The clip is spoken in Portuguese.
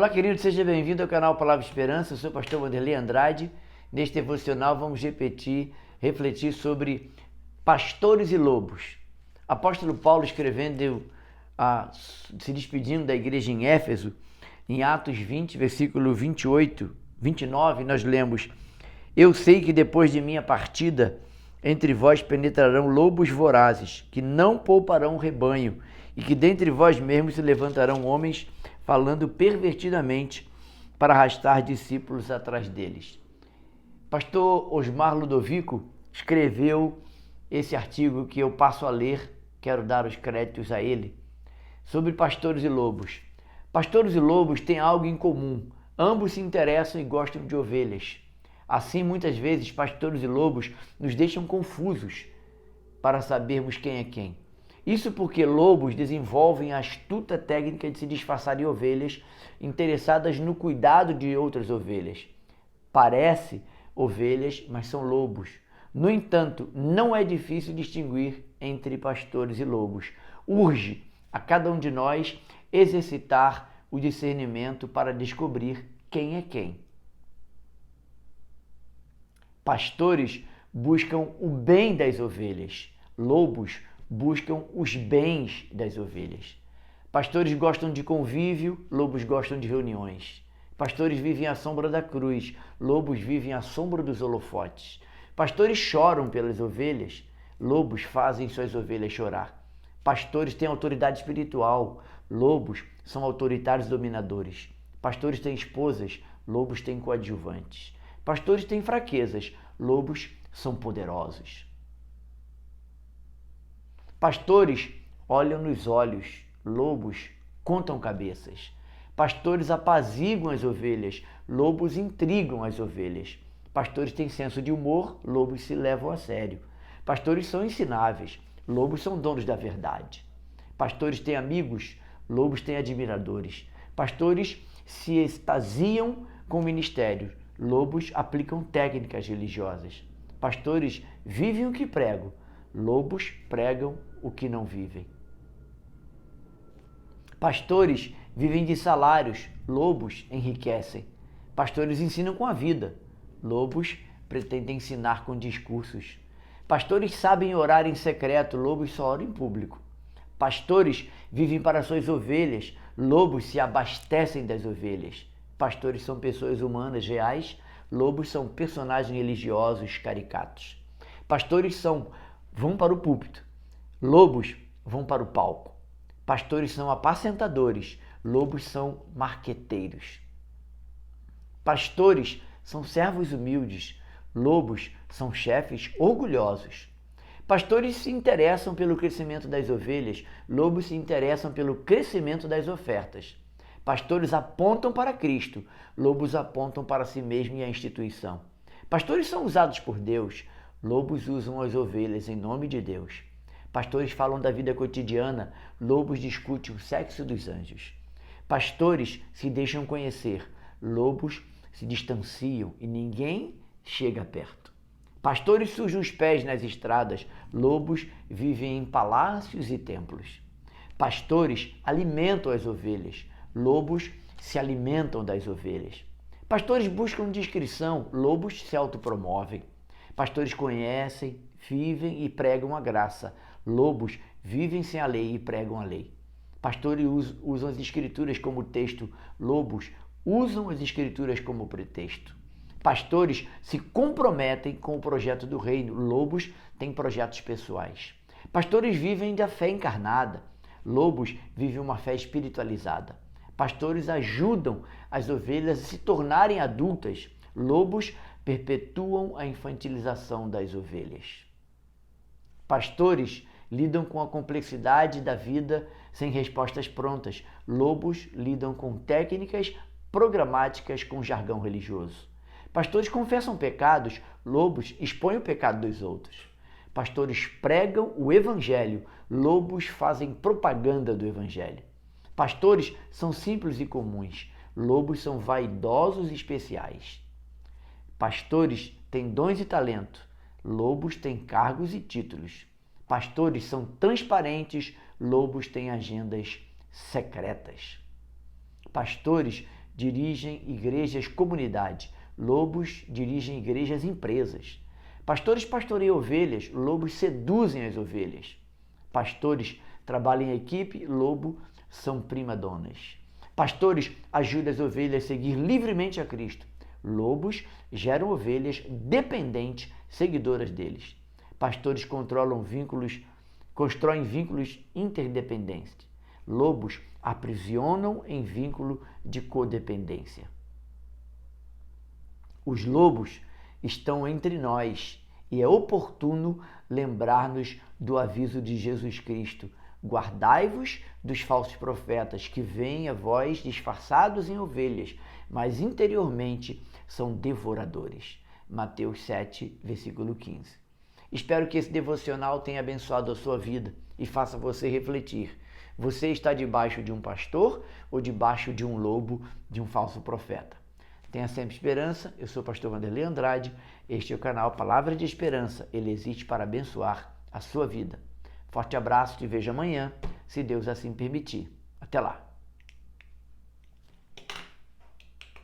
Olá, querido, seja bem-vindo ao canal Palavra Esperança. Eu sou o pastor Wanderley Andrade. Neste devocional vamos refletir sobre pastores e lobos. Apóstolo Paulo escrevendo, se despedindo da igreja em Éfeso, em Atos 20, versículo 28, 29, nós lemos: Eu sei que depois de minha partida, entre vós penetrarão lobos vorazes, que não pouparão o rebanho, e que dentre vós mesmos se levantarão homens falando pervertidamente para arrastar discípulos atrás deles. Pastor Osmar Ludovico escreveu esse artigo que eu passo a ler, quero dar os créditos a ele, sobre pastores e lobos. Pastores e lobos têm algo em comum, ambos se interessam e gostam de ovelhas. Assim, muitas vezes, pastores e lobos nos deixam confusos para sabermos quem é quem. Isso porque lobos desenvolvem a astuta técnica de se disfarçar em ovelhas interessadas no cuidado de outras ovelhas. Parece ovelhas, mas são lobos. No entanto, não é difícil distinguir entre pastores e lobos. Urge a cada um de nós exercitar o discernimento para descobrir quem é quem. Pastores buscam o bem das ovelhas. Lobos buscam os bens das ovelhas. Pastores gostam de convívio, lobos gostam de reuniões. Pastores vivem à sombra da cruz, lobos vivem à sombra dos holofotes. Pastores choram pelas ovelhas, lobos fazem suas ovelhas chorar. Pastores têm autoridade espiritual, lobos são autoritários dominadores. Pastores têm esposas, lobos têm coadjuvantes. Pastores têm fraquezas, lobos são poderosos. Pastores olham nos olhos, lobos contam cabeças. Pastores apaziguam as ovelhas, lobos intrigam as ovelhas. Pastores têm senso de humor, lobos se levam a sério. Pastores são ensináveis, lobos são donos da verdade. Pastores têm amigos, lobos têm admiradores. Pastores se extasiam com o ministério, lobos aplicam técnicas religiosas. Pastores vivem o que pregam, lobos pregam o que não vivem. Pastores vivem de salários, lobos enriquecem. Pastores ensinam com a vida, lobos pretendem ensinar com discursos. Pastores sabem orar em secreto, lobos só oram em público. Pastores vivem para suas ovelhas, lobos se abastecem das ovelhas. Pastores são pessoas humanas reais, lobos são personagens religiosos caricatos. Pastores vão para o púlpito, lobos vão para o palco. Pastores são apacentadores, lobos são marqueteiros. Pastores são servos humildes, lobos são chefes orgulhosos. Pastores se interessam pelo crescimento das ovelhas, lobos se interessam pelo crescimento das ofertas. Pastores apontam para Cristo, lobos apontam para si mesmo e a instituição. Pastores são usados por Deus, lobos usam as ovelhas em nome de Deus. Pastores falam da vida cotidiana, lobos discutem o sexo dos anjos. Pastores se deixam conhecer, lobos se distanciam e ninguém chega perto. Pastores sujam os pés nas estradas, lobos vivem em palácios e templos. Pastores alimentam as ovelhas, lobos se alimentam das ovelhas. Pastores buscam discrição, lobos se autopromovem. Pastores conhecem, vivem e pregam a graça. Lobos vivem sem a lei e pregam a lei. Pastores usam as escrituras como texto, lobos usam as escrituras como pretexto. Pastores se comprometem com o projeto do reino, lobos têm projetos pessoais. Pastores vivem da fé encarnada, lobos vivem uma fé espiritualizada. Pastores ajudam as ovelhas a se tornarem adultas, lobos perpetuam a infantilização das ovelhas. Pastores lidam com a complexidade da vida sem respostas prontas. Lobos lidam com técnicas programáticas com jargão religioso. Pastores confessam pecados, lobos expõem o pecado dos outros. Pastores pregam o evangelho, lobos fazem propaganda do evangelho. Pastores são simples e comuns, lobos são vaidosos e especiais. Pastores têm dons e talento, lobos têm cargos e títulos. Pastores são transparentes, lobos têm agendas secretas. Pastores dirigem igrejas comunidade. Lobos dirigem igrejas empresas. Pastores pastoreiam ovelhas, lobos seduzem as ovelhas. Pastores trabalham em equipe, lobos são primadonas. Pastores ajudam as ovelhas a seguir livremente a Cristo. Lobos geram ovelhas dependentes, seguidoras deles. Pastores constroem vínculos interdependentes. Lobos aprisionam em vínculo de codependência. Os lobos estão entre nós e é oportuno lembrar-nos do aviso de Jesus Cristo: guardai-vos dos falsos profetas que vêm a vós disfarçados em ovelhas, mas interiormente são devoradores. Mateus 7, versículo 15. Espero que esse devocional tenha abençoado a sua vida e faça você refletir. Você está debaixo de um pastor ou debaixo de um lobo, de um falso profeta? Tenha sempre esperança. Eu sou o pastor Wanderley Andrade. Este é o canal Palavra de Esperança. Ele existe para abençoar a sua vida. Forte abraço, te vejo amanhã, se Deus assim permitir. Até lá.